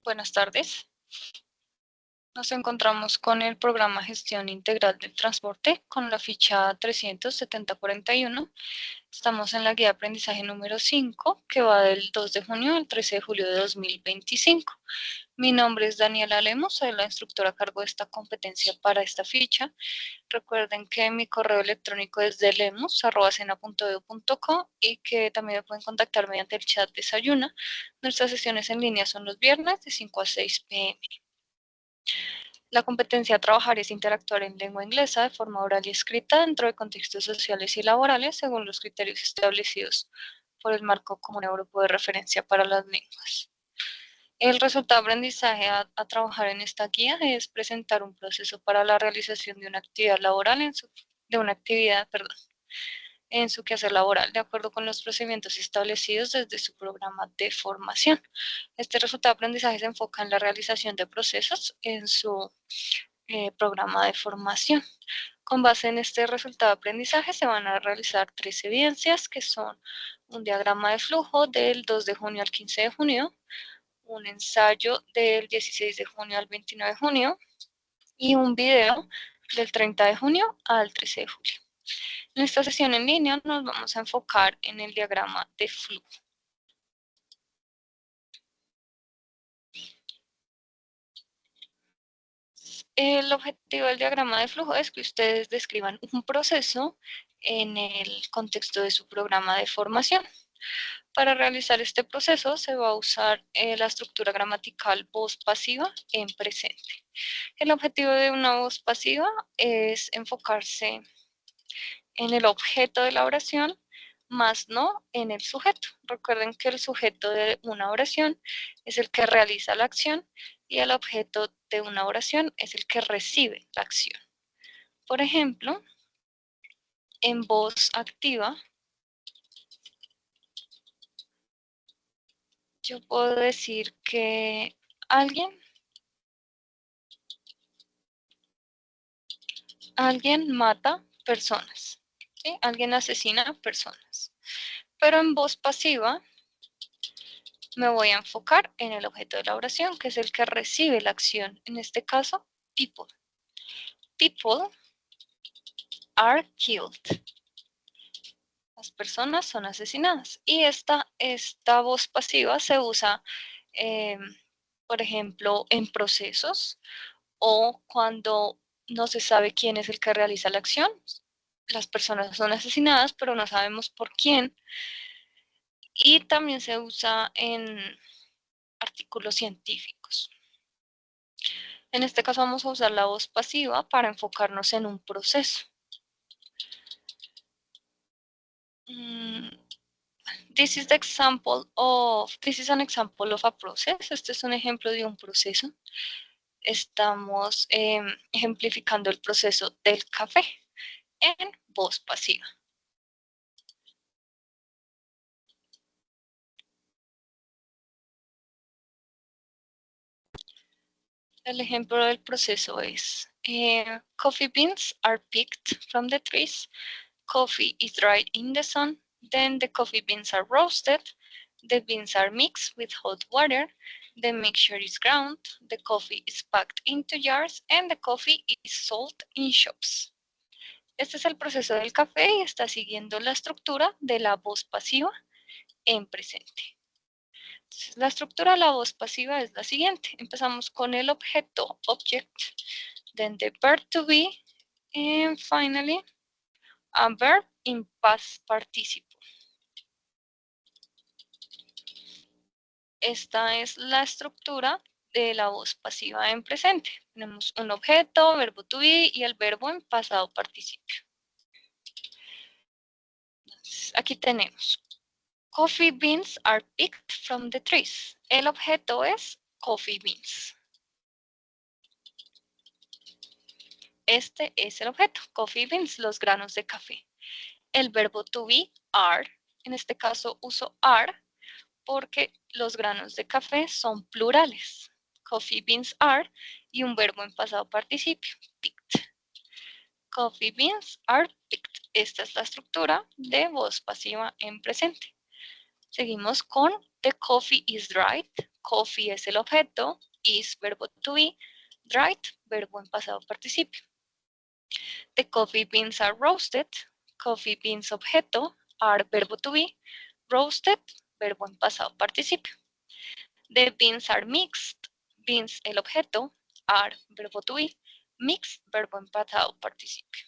Buenas tardes. Nos encontramos con el programa Gestión Integral del Transporte con la ficha 37041. Estamos en la guía de aprendizaje número 5, que va del 2 de junio al 13 de julio de 2025. Mi nombre es Daniela Lemos, soy la instructora a cargo de esta competencia para esta ficha. Recuerden que mi correo electrónico es de lemos@sena.edu.co y que también me pueden contactar mediante el chat Desayuna. Nuestras sesiones en línea son los viernes de 5 a 6 p.m. La competencia a trabajar es interactuar en lengua inglesa de forma oral y escrita dentro de contextos sociales y laborales según los criterios establecidos por el Marco Común Europeo de Referencia para las Lenguas. El resultado de aprendizaje a trabajar en esta guía es presentar un proceso para la realización de una actividad laboral en su quehacer laboral, de acuerdo con los procedimientos establecidos desde su programa de formación. Este resultado de aprendizaje se enfoca en la realización de procesos en su programa de formación. Con base en este resultado de aprendizaje se van a realizar 3 evidencias, que son un diagrama de flujo del 2 de junio al 15 de junio, un ensayo del 16 de junio al 29 de junio y un video del 30 de junio al 13 de julio. En esta sesión en línea nos vamos a enfocar en el diagrama de flujo. El objetivo del diagrama de flujo es que ustedes describan un proceso en el contexto de su programa de formación. Para realizar este proceso se va a usar la estructura gramatical voz pasiva en presente. El objetivo de una voz pasiva es enfocarse en el objeto de la oración, más no en el sujeto. Recuerden que el sujeto de una oración es el que realiza la acción y el objeto de una oración es el que recibe la acción. Por ejemplo, en voz activa, yo puedo decir que alguien mata personas, ¿sí? Alguien asesina personas. Pero en voz pasiva me voy a enfocar en el objeto de la oración, que es el que recibe la acción. En este caso, people. People are killed. Las personas son asesinadas. Y esta voz pasiva se usa, por ejemplo, en procesos o cuando no se sabe quién es el que realiza la acción. Las personas son asesinadas, pero no sabemos por quién. Y también se usa en artículos científicos. En este caso vamos a usar la voz pasiva para enfocarnos en un proceso. This is an example of a process. Este es un ejemplo de un proceso. Estamos ejemplificando el proceso del café en voz pasiva. El ejemplo del proceso es coffee beans are picked from the trees. Coffee is dried in the sun. Then the coffee beans are roasted. The beans are mixed with hot water. The mixture is ground. The coffee is packed into jars. And the coffee is sold in shops. Este es el proceso del café y está siguiendo la estructura de la voz pasiva en presente. Entonces, la estructura de la voz pasiva es la siguiente. Empezamos con el objeto, object, then the verb to be, and finally, a verb in past participle. Esta es la estructura de la voz pasiva en presente. Tenemos un objeto, verbo to be y el verbo en pasado participio. Entonces, aquí tenemos coffee beans are picked from the trees. El objeto es coffee beans. Este es el objeto, coffee beans, los granos de café. El verbo to be, are, en este caso uso are porque los granos de café son plurales. Coffee beans are y un verbo en pasado participio, picked. Coffee beans are picked. Esta es la estructura de voz pasiva en presente. Seguimos con the coffee is dried. coffee es el objeto, is verbo to be, dried, verbo en pasado participio. The coffee beans are roasted, coffee beans objeto, are verbo to be, roasted, verbo en pasado participio. The beans are mixed, beans el objeto, are verbo to be, mixed, verbo en pasado participio.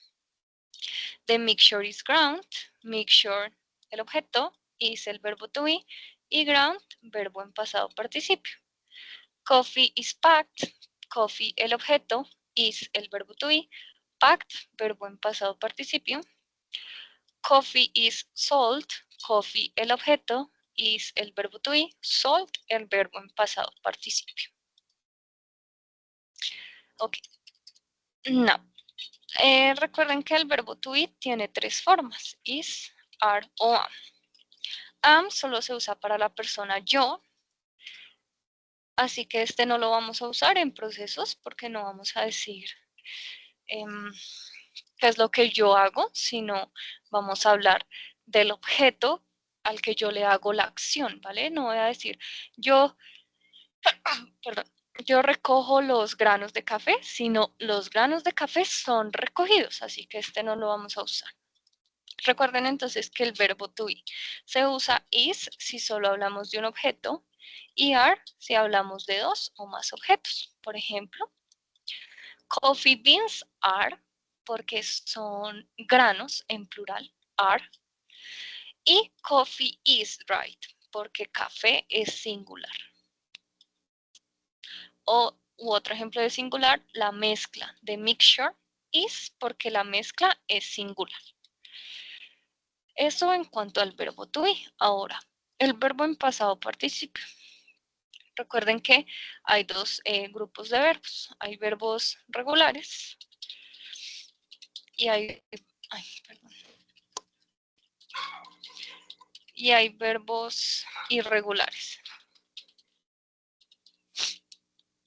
The mixture is ground, mixture el objeto, is el verbo to be, y ground, verbo en pasado participio. Coffee is packed, coffee el objeto, is el verbo to be, packed, verbo en pasado participio. Coffee is sold, coffee el objeto, is el verbo to be, sold el verbo en pasado participio. Ok. Now, recuerden que el verbo to be tiene tres formas, is, are o am. Am solo se usa para la persona yo, así que este no lo vamos a usar en procesos porque no vamos a decir qué es lo que yo hago, sino vamos a hablar del objeto al que yo le hago la acción, ¿vale? No voy a decir yo, perdón, yo recojo los granos de café, sino los granos de café son recogidos, así que este no lo vamos a usar. Recuerden entonces que el verbo to be se usa is si solo hablamos de un objeto y are si hablamos de dos o más objetos. Por ejemplo, coffee beans are, porque son granos en plural, are. Y coffee is dried, porque café es singular. O otro ejemplo de singular, la mezcla de mixture is, porque la mezcla es singular. Eso en cuanto al verbo to be. Ahora, el verbo en pasado participio. Recuerden que hay dos grupos de verbos. Hay verbos regulares y hay verbos irregulares.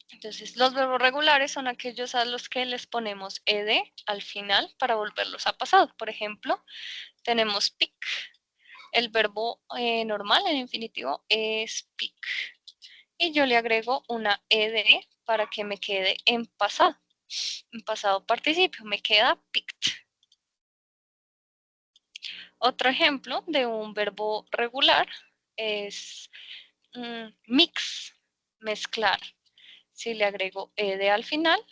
Entonces, los verbos regulares son aquellos a los que les ponemos ed al final para volverlos a pasado. Por ejemplo, tenemos pick. El verbo normal en infinitivo es pick. Y yo le agrego una ed para que me quede en pasado participio, me queda picked. Otro ejemplo de un verbo regular es mix, mezclar. Si le agrego ed al final,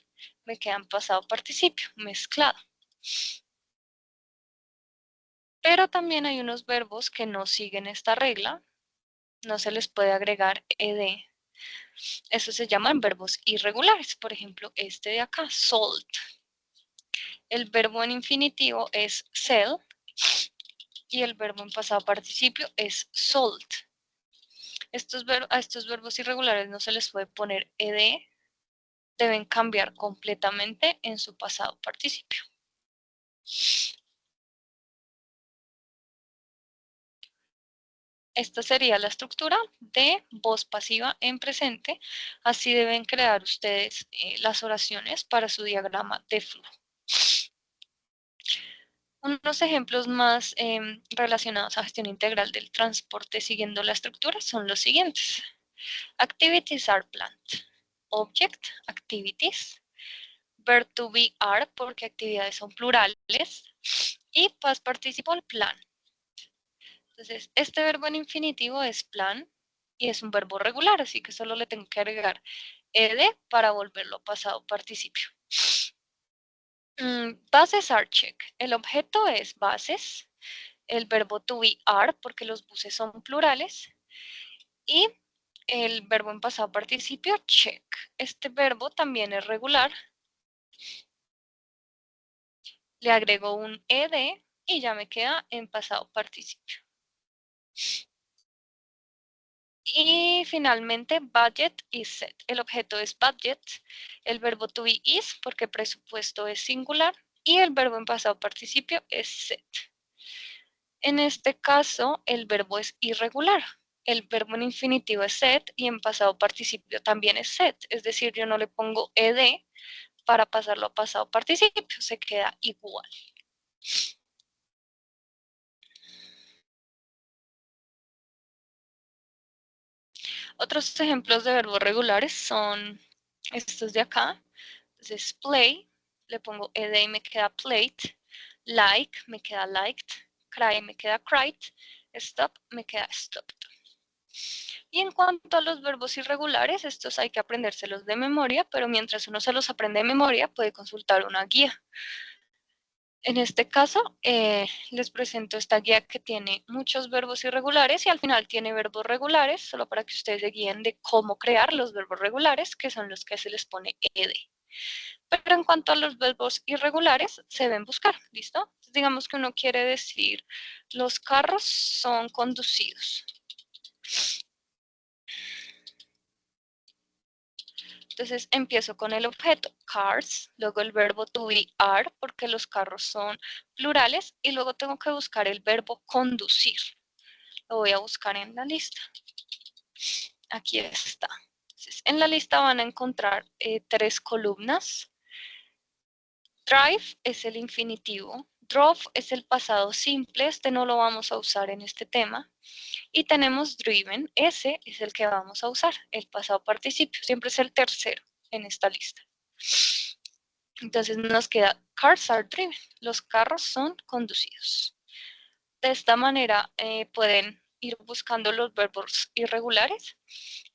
me queda en pasado participio, mezclado. Pero también hay unos verbos que no siguen esta regla, no se les puede agregar ed. Eso se llaman verbos irregulares. Por ejemplo, este de acá, sold. El verbo en infinitivo es sell y el verbo en pasado participio es sold. A estos verbos irregulares no se les puede poner ed, deben cambiar completamente en su pasado participio. Esta sería la estructura de voz pasiva en presente. Así deben crear ustedes las oraciones para su diagrama de flujo. Unos ejemplos más relacionados a gestión integral del transporte siguiendo la estructura son los siguientes. Activities are planned. Object, activities. Verb to be are, porque actividades son plurales. Y past participle plan. Entonces, este verbo en infinitivo es plan y es un verbo regular, así que solo le tengo que agregar ed para volverlo a pasado participio. Buses are check. El objeto es buses. El verbo to be are, porque los buses son plurales. Y el verbo en pasado participio, check. Este verbo también es regular. Le agrego un ed y ya me queda en pasado participio. Y finalmente, budget is set. El objeto es budget. El verbo to be is, porque presupuesto es singular. Y el verbo en pasado participio es set. En este caso, el verbo es irregular. El verbo en infinitivo es set y en pasado participio también es set. Es decir, yo no le pongo ed para pasarlo a pasado participio, se queda igual. Otros ejemplos de verbos regulares son estos de acá. Entonces, play, le pongo ed y me queda plate. Like, me queda liked. Cry, me queda cried. Stop, me queda stopped. Y en cuanto a los verbos irregulares, estos hay que aprendérselos de memoria, pero mientras uno se los aprende de memoria, puede consultar una guía. En este caso, les presento esta guía que tiene muchos verbos irregulares y al final tiene verbos regulares, solo para que ustedes se guíen de cómo crear los verbos regulares, que son los que se les pone ed. Pero en cuanto a los verbos irregulares, se deben buscar, ¿listo? Digamos que uno quiere decir, los carros son conducidos. Entonces empiezo con el objeto, cars, luego el verbo to be are, porque los carros son plurales, y luego tengo que buscar el verbo conducir. Lo voy a buscar en la lista. Aquí está. Entonces, en la lista van a encontrar 3 columnas. Drive es el infinitivo. Drove es el pasado simple. Este no lo vamos a usar en este tema. Y tenemos driven. Ese es el que vamos a usar. El pasado participio. Siempre es el tercero en esta lista. Entonces nos queda cars are driven. Los carros son conducidos. De esta manera pueden ir buscando los verbos irregulares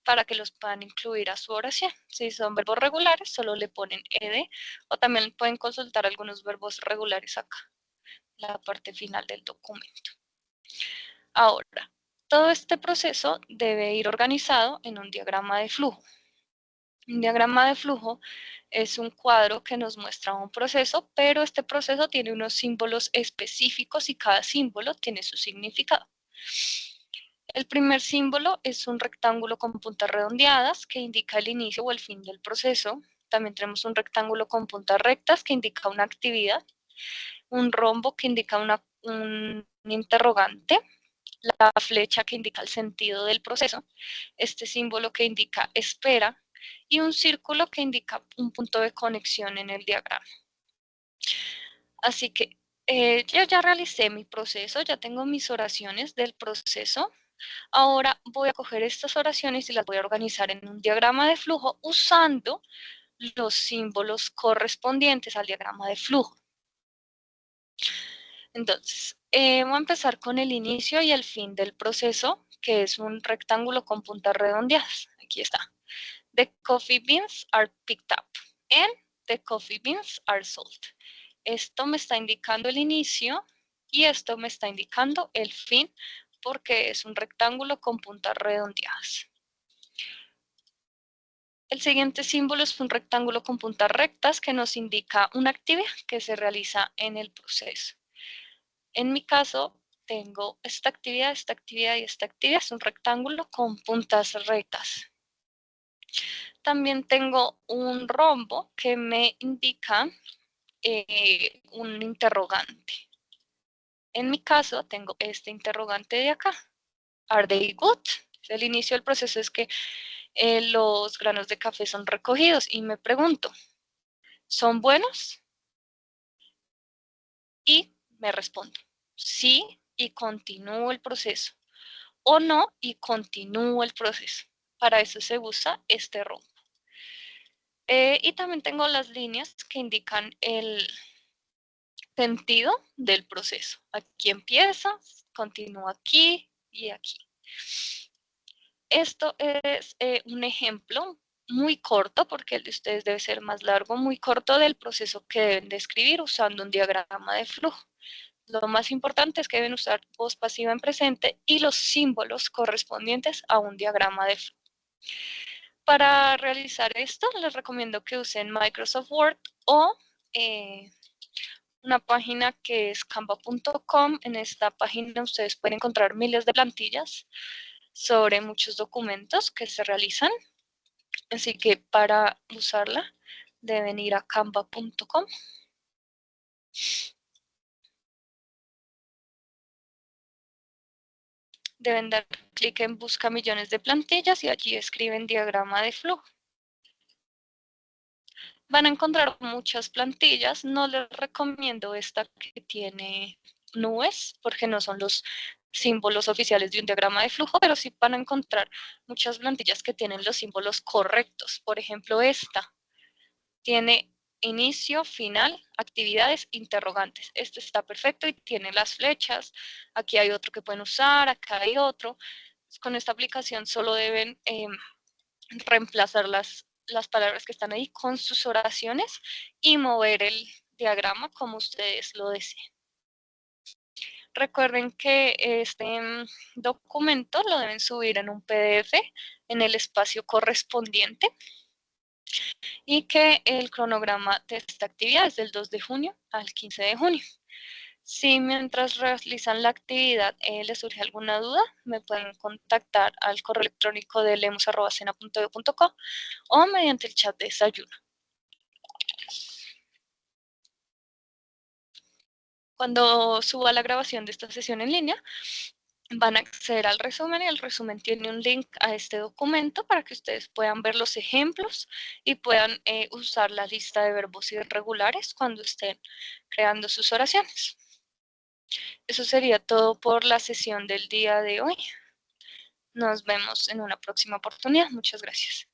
para que los puedan incluir a su oración. Si son verbos regulares, solo le ponen ed, o también pueden consultar algunos verbos regulares acá, la parte final del documento. Ahora, todo este proceso debe ir organizado en un diagrama de flujo. Un diagrama de flujo es un cuadro que nos muestra un proceso, pero este proceso tiene unos símbolos específicos y cada símbolo tiene su significado. El primer símbolo es un rectángulo con puntas redondeadas que indica el inicio o el fin del proceso. También tenemos un rectángulo con puntas rectas que indica una actividad, un rombo que indica un interrogante, la flecha que indica el sentido del proceso, este símbolo que indica espera y un círculo que indica un punto de conexión en el diagrama. Así que yo ya realicé mi proceso, ya tengo mis oraciones del proceso. Ahora voy a coger estas oraciones y las voy a organizar en un diagrama de flujo usando los símbolos correspondientes al diagrama de flujo. Entonces, voy a empezar con el inicio y el fin del proceso, que es un rectángulo con puntas redondeadas. Aquí está. The coffee beans are picked up and the coffee beans are sold. Esto me está indicando el inicio y esto me está indicando el fin porque es un rectángulo con puntas redondeadas. El siguiente símbolo es un rectángulo con puntas rectas que nos indica una actividad que se realiza en el proceso. En mi caso, tengo esta actividad y esta actividad. Es un rectángulo con puntas rectas. También tengo un rombo que me indica un interrogante. En mi caso, tengo este interrogante de acá. Are they good? El inicio del proceso es que los granos de café son recogidos y me pregunto, ¿son buenos? Y me respondo, sí, y continúo el proceso. O no, y continúo el proceso. Para eso se usa este rombo. Y también tengo las líneas que indican el sentido del proceso. Aquí empieza, continúa aquí y aquí. Esto es un ejemplo muy corto, porque el de ustedes debe ser más largo, muy corto del proceso que deben describir usando un diagrama de flujo. Lo más importante es que deben usar voz pasiva en presente y los símbolos correspondientes a un diagrama de flujo. Para realizar esto, les recomiendo que usen Microsoft Word o una página que es canva.com. En esta página ustedes pueden encontrar miles de plantillas sobre muchos documentos que se realizan. Así que para usarla deben ir a canva.com. Deben dar clic en busca millones de plantillas y allí escriben diagrama de flujo. Van a encontrar muchas plantillas. No les recomiendo esta que tiene nubes porque no son los símbolos oficiales de un diagrama de flujo, pero sí van a encontrar muchas plantillas que tienen los símbolos correctos. Por ejemplo, esta tiene inicio, final, actividades, interrogantes. Este está perfecto y tiene las flechas. Aquí hay otro que pueden usar, acá hay otro. Con esta aplicación solo deben reemplazar las palabras que están ahí con sus oraciones y mover el diagrama como ustedes lo deseen. Recuerden que este documento lo deben subir en un PDF en el espacio correspondiente y que el cronograma de esta actividad es del 2 de junio al 15 de junio. Si mientras realizan la actividad les surge alguna duda, me pueden contactar al correo electrónico de lemos@sena.edu.co o mediante el chat de desayuno. Cuando suba la grabación de esta sesión en línea, van a acceder al resumen y el resumen tiene un link a este documento para que ustedes puedan ver los ejemplos y puedan usar la lista de verbos irregulares cuando estén creando sus oraciones. Eso sería todo por la sesión del día de hoy. Nos vemos en una próxima oportunidad. Muchas gracias.